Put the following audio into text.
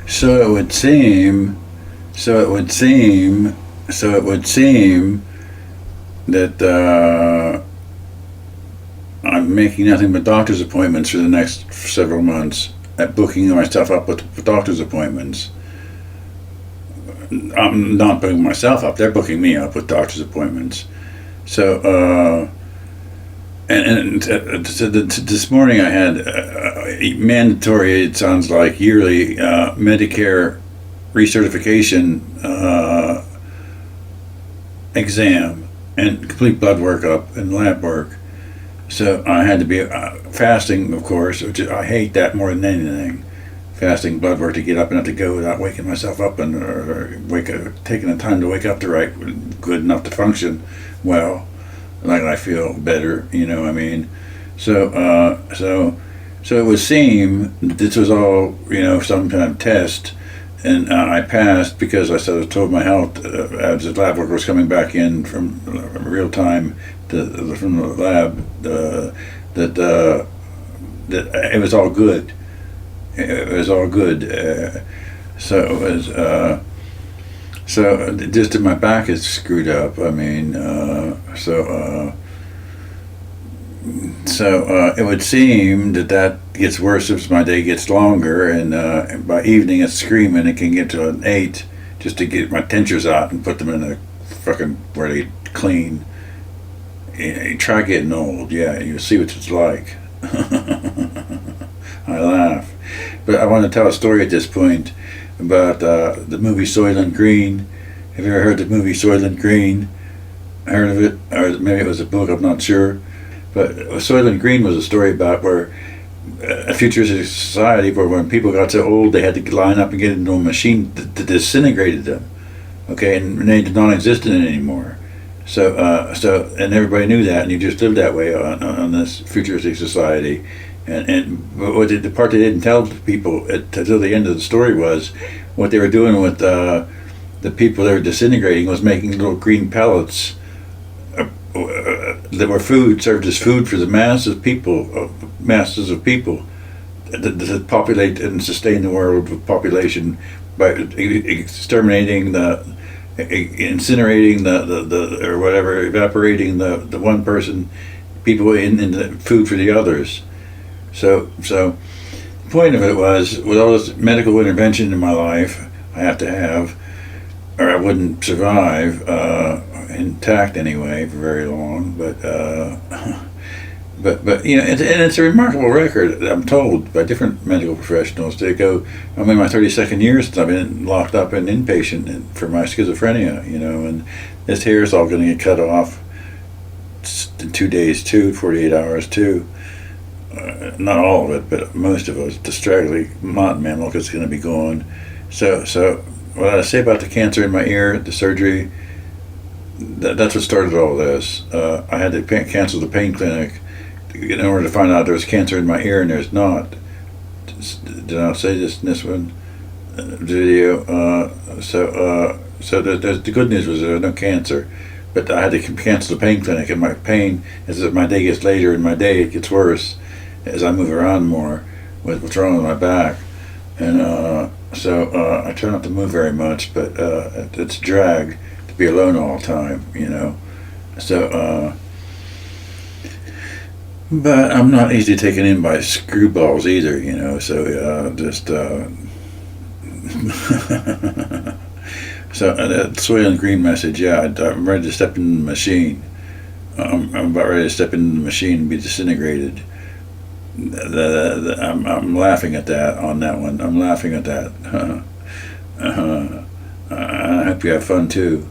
So it would seem, so it would seem, so it would seem that I'm making nothing but doctor's appointments for the next several months, at booking myself up with doctor's appointments. I'm not booking myself up, they're booking me up with doctor's appointments. So, so this morning I had mandatory, it sounds like, yearly Medicare recertification exam and complete blood workup and lab work. So I had to be fasting, of course, which I hate that more than anything. Fasting blood work to get up and have to go without waking myself up and or taking the time to wake up to good enough to function well. Like I feel better, you know what I mean? So it would seem that this was all, some kind of test, and I passed because I sort of told my health as the lab worker was coming back in from real time from the lab that it was all good. It was all good. So it was. So just that my back is screwed up. I mean, so it would seem that gets worse as my day gets longer, and by evening it's screaming. It can get to an 8 just to get my dentures out and put them in a fucking where they clean. You try getting old, yeah, you'll see what it's like. I laugh, but I want to tell a story at this point about the movie Soylent Green. Have you ever heard the movie Soylent Green? Heard of it? Or maybe it was a book, I'm not sure. But Soylent Green was a story about where a futuristic society where when people got so old they had to line up and get into a machine that disintegrated them. Okay, and they did not exist in it anymore. So and everybody knew that, and you just lived that way on this futuristic society. And what the part they didn't tell people until the end of the story was what they were doing with the people that were disintegrating was making little green pellets that were food, served as food for the masses of people that populate and sustain the world with population by exterminating incinerating the or whatever, evaporating the one person, people in the food for the others. So the point of it was, with all this medical intervention in my life, I have to have, or I wouldn't survive intact anyway for very long. But it's a remarkable record. I'm told by different medical professionals. They go, I'm in my 32nd year since I've been locked up and inpatient for my schizophrenia. And this hair is all going to get cut off in 2 days too, 48 hours too. Not all of it, but most of it. The straggly mammal is going to be gone. So what I say about the cancer in my ear, the surgery, that's what started all this. I had to cancel the pain clinic in order to find out there was cancer in my ear, and there's not. Did I say this in this one video? So the good news was there was no cancer, but I had to cancel the pain clinic, and my pain, as my day gets later in my day, it gets worse as I move around more with what's wrong with my back. And I try not to move very much, but it's a drag to be alone all the time, So, but I'm not easily taken in by screwballs either, so So that Soylent Green message, yeah, I'm ready to step in the machine. I'm about ready to step in the machine and be disintegrated. I'm laughing at that on that one. I'm laughing at that. I hope you have fun too.